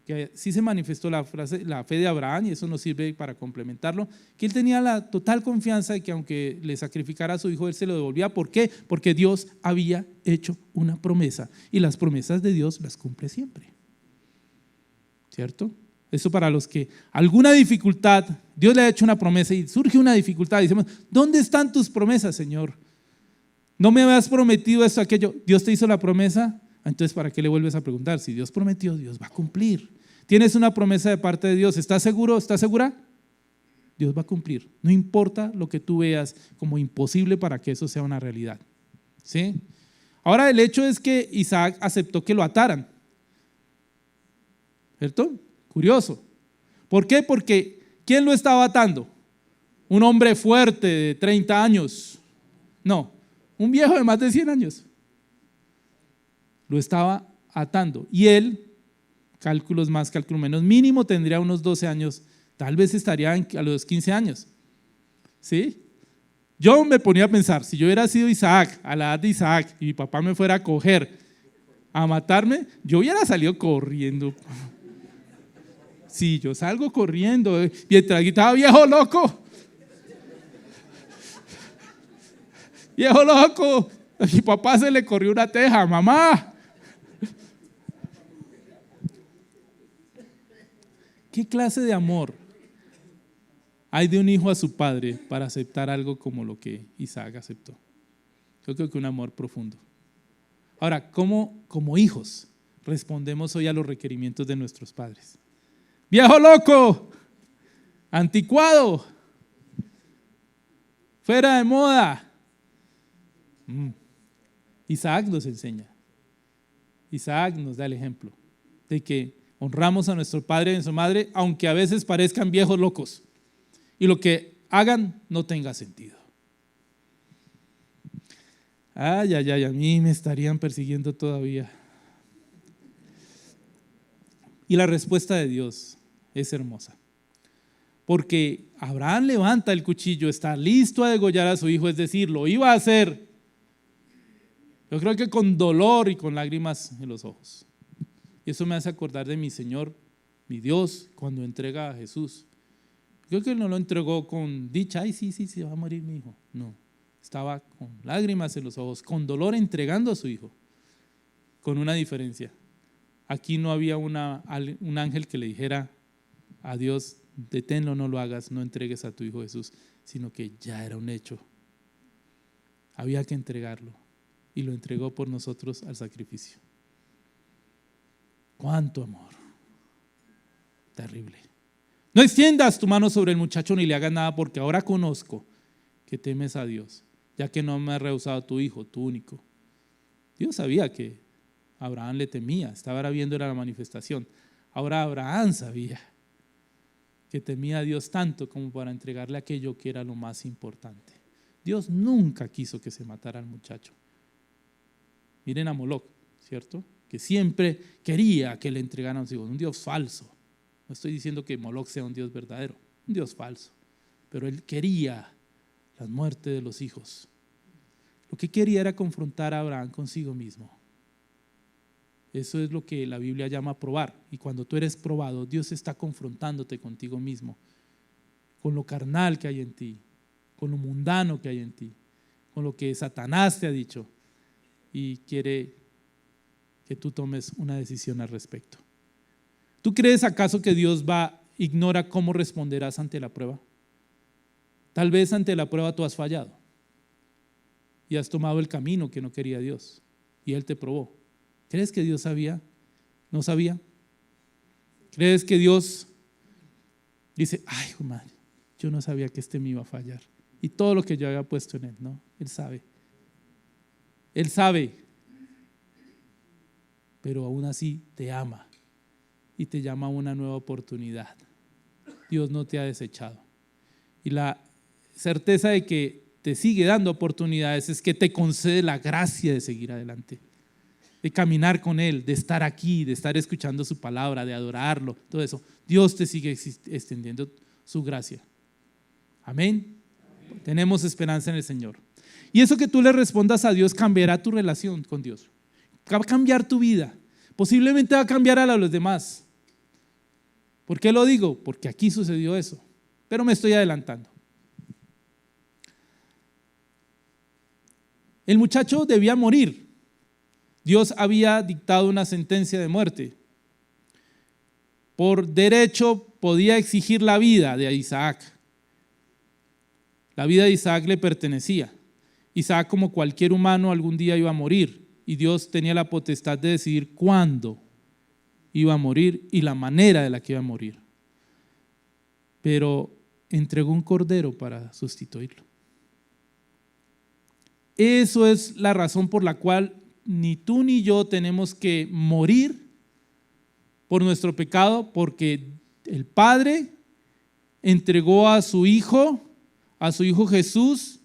Que sí se manifestó la fe de Abraham, y eso nos sirve para complementarlo, que él tenía la total confianza de que aunque le sacrificara a su hijo, él se lo devolvía. ¿Por qué? Porque Dios había hecho una promesa, y las promesas de Dios las cumple siempre, ¿cierto? Eso para los que alguna dificultad, Dios le ha hecho una promesa y surge una dificultad, y decimos, ¿dónde están tus promesas, Señor? No me habías prometido esto, aquello. Dios te hizo la promesa, entonces ¿para qué le vuelves a preguntar? Si Dios prometió, Dios va a cumplir. Tienes una promesa de parte de Dios, ¿estás seguro? ¿Estás segura? Dios va a cumplir. No importa lo que tú veas como imposible para que eso sea una realidad. ¿Sí? Ahora, el hecho es que Isaac aceptó que lo ataran, ¿cierto? Curioso. ¿Por qué? Porque ¿quién lo estaba atando? ¿Un hombre fuerte de 30 años? No, un viejo de más de 100 años. Lo estaba atando. Y él, cálculos más, cálculos menos, mínimo tendría unos 12 años, tal vez estaría a los 15 años. ¿Sí? Yo me ponía a pensar, si yo hubiera sido Isaac, a la edad de Isaac, y mi papá me fuera a coger, a matarme, yo hubiera salido corriendo. Sí, yo salgo corriendo, mientras gritaba, viejo loco, viejo loco, a mi papá se le corrió una teja, mamá. ¿Qué clase de amor hay de un hijo a su padre para aceptar algo como lo que Isaac aceptó? Yo creo que un amor profundo. Ahora, ¿cómo como hijos respondemos hoy a los requerimientos de nuestros padres? Viejo loco, anticuado, fuera de moda. Isaac nos enseña. Isaac nos da el ejemplo de que honramos a nuestro padre y a nuestra madre, aunque a veces parezcan viejos locos y lo que hagan no tenga sentido. Ay, ay, ay, a mí me estarían persiguiendo todavía. Y la respuesta de Dios es hermosa. Porque Abraham levanta el cuchillo, está listo a degollar a su hijo, es decir, lo iba a hacer. Yo creo que con dolor y con lágrimas en los ojos. Y eso me hace acordar de mi Señor, mi Dios, cuando entrega a Jesús. Creo que Él no lo entregó con dicha, ay, sí, se va a morir mi hijo. No, estaba con lágrimas en los ojos, con dolor entregando a su hijo. Con una diferencia. Aquí no había un ángel que le dijera a Dios, deténlo, no lo hagas, no entregues a tu hijo Jesús, sino que ya era un hecho. Había que entregarlo y lo entregó por nosotros al sacrificio. ¡Cuánto amor! Terrible. No extiendas tu mano sobre el muchacho ni le hagas nada, porque ahora conozco que temes a Dios, ya que no me has rehusado a tu hijo, tu único. Dios sabía que Abraham le temía, estaba viendo era la manifestación. Ahora Abraham sabía que temía a Dios tanto como para entregarle aquello que era lo más importante. Dios nunca quiso que se matara al muchacho. Miren a Moloc, ¿cierto? Que siempre quería que le entregaran a sus hijos, un Dios falso. No estoy diciendo que Moloc sea un Dios verdadero, un Dios falso, pero él quería la muerte de los hijos. Lo que quería era confrontar a Abraham consigo mismo. Eso es lo que la Biblia llama probar. Y cuando tú eres probado, Dios está confrontándote contigo mismo, con lo carnal que hay en ti, con lo mundano que hay en ti, con lo que Satanás te ha dicho, y quiere que tú tomes una decisión al respecto. ¿Tú crees acaso que Dios ignora cómo responderás ante la prueba? Tal vez ante la prueba tú has fallado y has tomado el camino que no quería Dios y Él te probó. ¿Crees que Dios sabía? ¿No sabía? ¿Crees que Dios dice, ay, madre, yo no sabía que me iba a fallar? Y todo lo que yo había puesto en Él, no, Él sabe. Él sabe, pero aún así te ama y te llama a una nueva oportunidad. Dios no te ha desechado. Y la certeza de que te sigue dando oportunidades es que te concede la gracia de seguir adelante, de caminar con Él, de estar aquí, de estar escuchando su palabra, de adorarlo, todo eso. Dios te sigue extendiendo su gracia. Amén. Tenemos esperanza en el Señor. Y eso que tú le respondas a Dios cambiará tu relación con Dios. Va a cambiar tu vida. Posiblemente va a cambiar a la de los demás. ¿Por qué lo digo? Porque aquí sucedió eso. Pero me estoy adelantando. El muchacho debía morir. Dios había dictado una sentencia de muerte. Por derecho podía exigir la vida de Isaac. La vida de Isaac le pertenecía. Isaac, como cualquier humano, algún día iba a morir y Dios tenía la potestad de decidir cuándo iba a morir y la manera de la que iba a morir. Pero entregó un cordero para sustituirlo. Eso es la razón por la cual ni tú ni yo tenemos que morir por nuestro pecado, porque el Padre entregó a su Hijo Jesús.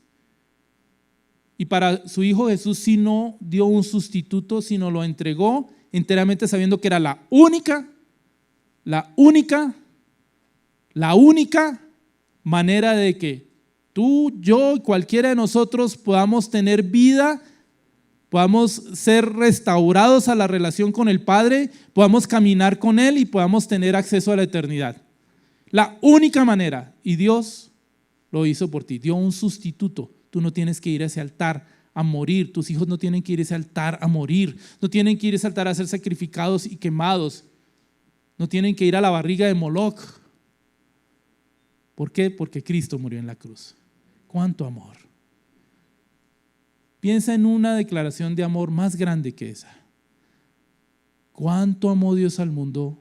Y para su Hijo Jesús sí no dio un sustituto, sino lo entregó enteramente sabiendo que era la única manera de que tú, yo, cualquiera de nosotros podamos tener vida, podamos ser restaurados a la relación con el Padre, podamos caminar con Él y podamos tener acceso a la eternidad. La única manera, y Dios lo hizo por ti, dio un sustituto. tú no tienes que ir a ese altar a morir, tus hijos no tienen que ir a ese altar a morir, no tienen que ir a ese altar a ser sacrificados y quemados, no tienen que ir a la barriga de Moloch. ¿Por qué? Porque Cristo murió en la cruz. ¿Cuánto amor? Piensa en una declaración de amor más grande que esa. ¿Cuánto amó Dios al mundo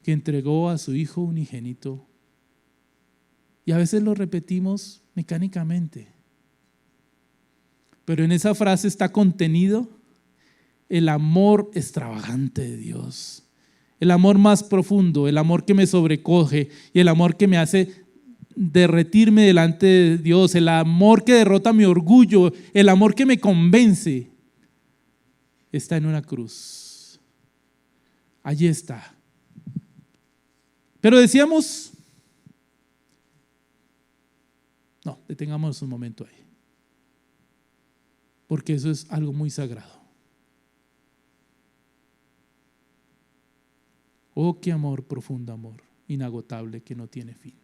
que entregó a su Hijo unigénito? Y a veces lo repetimos mecánicamente. Pero en esa frase está contenido el amor extravagante de Dios. El amor más profundo, el amor que me sobrecoge y el amor que me hace derretirme delante de Dios, el amor que derrota mi orgullo, el amor que me convence, está en una cruz. Allí está. Pero decíamos, no, detengámonos un momento ahí, porque eso es algo muy sagrado. Oh, qué amor, profundo amor, inagotable, que no tiene fin.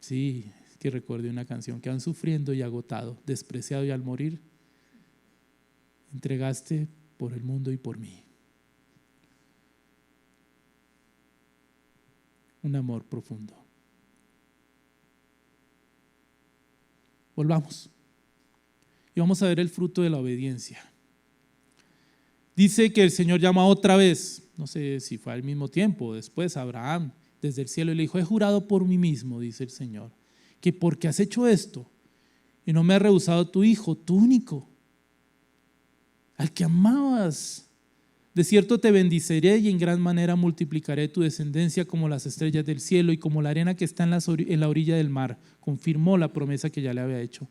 Sí, es que recuerde una canción: que aún sufriendo y agotado, despreciado y al morir, entregaste por el mundo y por mí. Un amor profundo. Volvamos y vamos a ver el fruto de la obediencia. Dice que el Señor llama otra vez, no sé si fue al mismo tiempo o después, a Abraham desde el cielo y le dijo: he jurado por mí mismo, dice el Señor, que porque has hecho esto y no me has rehusado tu hijo, tu único, al que amabas, de cierto te bendeciré y en gran manera multiplicaré tu descendencia como las estrellas del cielo y como la arena que está en la orilla del mar. Confirmó la promesa que ya le había hecho.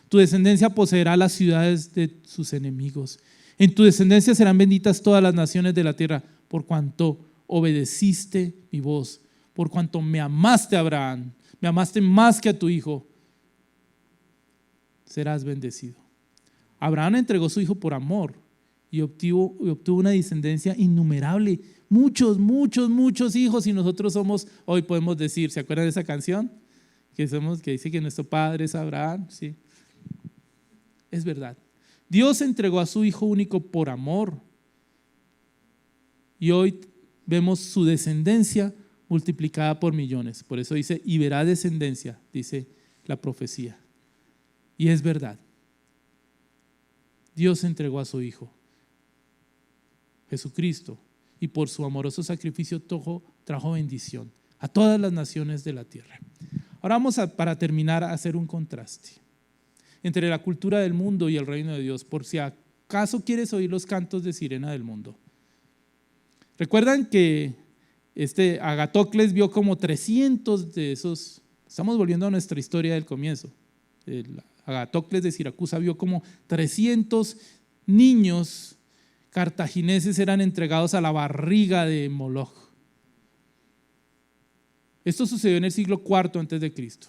Tu descendencia poseerá las ciudades de sus enemigos. En tu descendencia serán benditas todas las naciones de la tierra, por cuanto obedeciste mi voz, por cuanto me amaste, Abraham, me amaste más que a tu hijo, serás bendecido. Abraham entregó su hijo por amor y obtuvo una descendencia innumerable, muchos hijos, y nosotros somos, hoy podemos decir, ¿se acuerdan de esa canción? Que dice que nuestro padre es Abraham. Sí, es verdad. Dios entregó a su hijo único por amor y hoy vemos su descendencia multiplicada por millones. Por eso dice: y verá descendencia, dice la profecía. Y es verdad. Dios entregó a su hijo Jesucristo y por su amoroso sacrificio trajo bendición a todas las naciones de la tierra. Ahora vamos para terminar a hacer un contraste entre la cultura del mundo y el reino de Dios, por si acaso quieres oír los cantos de sirena del mundo. ¿Recuerdan que Agatocles vio como 300 de esos? Estamos volviendo a nuestra historia del comienzo. Agatocles de Siracusa vio como 300 niños cartagineses eran entregados a la barriga de Moloch. Esto sucedió en el siglo IV antes de Cristo.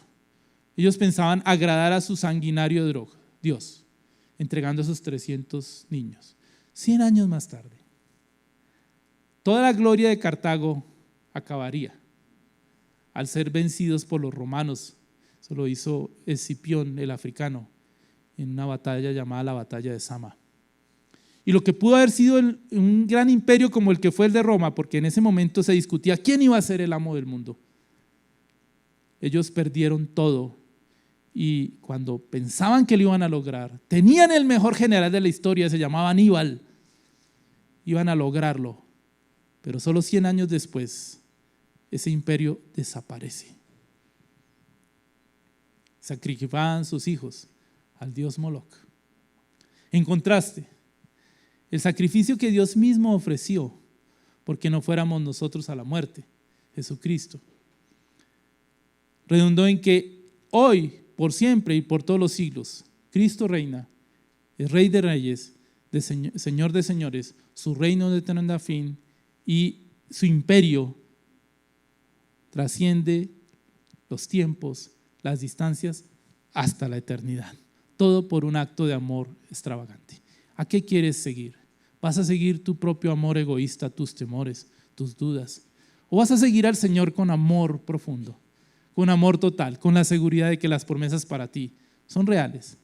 Ellos pensaban agradar a su sanguinario Dios, entregando a esos 300 niños. 100 años más tarde, toda la gloria de Cartago acabaría al ser vencidos por los romanos. Eso lo hizo Escipión, el africano, en una batalla llamada la batalla de Sama. Y lo que pudo haber sido un gran imperio como el que fue el de Roma, porque en ese momento se discutía quién iba a ser el amo del mundo. Ellos perdieron todo. Y cuando pensaban que lo iban a lograr, tenían el mejor general de la historia, se llamaba Aníbal, iban a lograrlo, pero solo 100 años después ese imperio desaparece. Sacrificaban sus hijos al dios Moloch. En contraste, el sacrificio que Dios mismo ofreció porque no fuéramos nosotros a la muerte, Jesucristo, redundó en que hoy, por siempre y por todos los siglos, Cristo reina, es Rey de reyes, Señor de señores, su reino no tendrá fin y su imperio trasciende los tiempos, las distancias, hasta la eternidad. Todo por un acto de amor extravagante. ¿A qué quieres seguir? ¿Vas a seguir tu propio amor egoísta, tus temores, tus dudas? ¿O vas a seguir al Señor con amor profundo? con amor total, con la seguridad de que las promesas para ti son reales,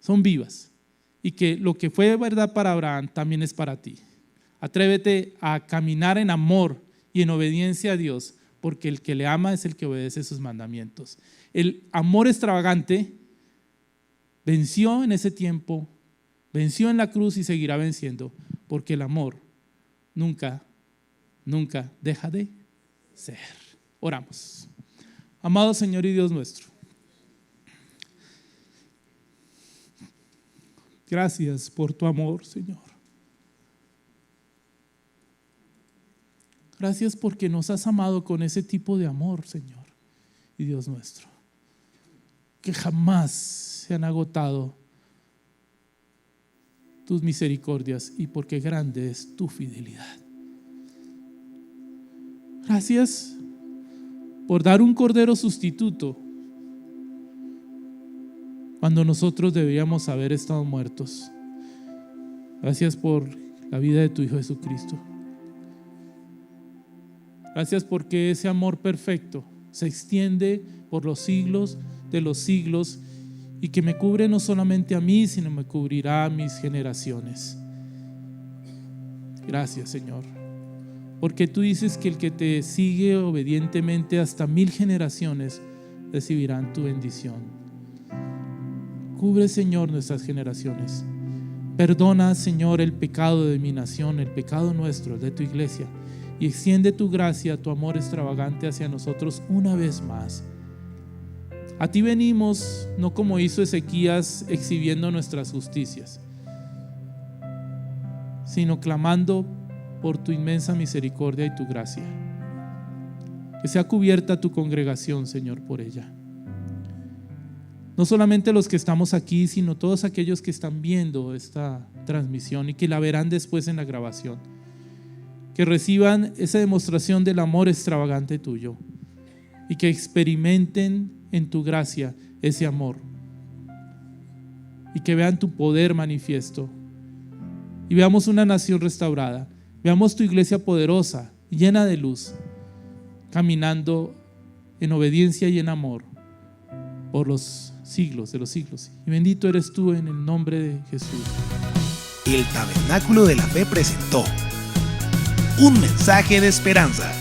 son vivas, y que lo que fue verdad para Abraham también es para ti. Atrévete a caminar en amor y en obediencia a Dios, porque el que le ama es el que obedece sus mandamientos. El amor extravagante venció en ese tiempo, venció en la cruz y seguirá venciendo, porque el amor nunca deja de ser. Oramos. Amado Señor y Dios nuestro, gracias por tu amor, Señor. Gracias porque nos has amado con ese tipo de amor, Señor y Dios nuestro, que jamás se han agotado tus misericordias y porque grande es tu fidelidad. Gracias por dar un cordero sustituto cuando nosotros deberíamos haber estado muertos. Gracias por la vida de tu Hijo Jesucristo. Gracias porque ese amor perfecto se extiende por los siglos de los siglos y que me cubre no solamente a mí, sino me cubrirá a mis generaciones. Gracias, Señor, porque tú dices que el que te sigue obedientemente hasta 1000 generaciones recibirán tu bendición. Cubre, Señor, nuestras generaciones. Perdona, Señor, el pecado de mi nación, el pecado nuestro, de tu iglesia, y extiende tu gracia, tu amor extravagante hacia nosotros una vez más. A ti venimos, no como hizo Ezequías exhibiendo nuestras justicias, sino clamando por tu inmensa misericordia y tu gracia. Que sea cubierta tu congregación, Señor, por ella. No solamente los que estamos aquí, sino todos aquellos que están viendo esta transmisión y que la verán después en la grabación. Que reciban esa demostración del amor extravagante tuyo y que experimenten en tu gracia ese amor y que vean tu poder manifiesto y veamos una nación restaurada, veamos tu iglesia poderosa, llena de luz, caminando en obediencia y en amor por los siglos de los siglos. Y bendito eres tú en el nombre de Jesús. El Tabernáculo de la Fe presentó un mensaje de esperanza.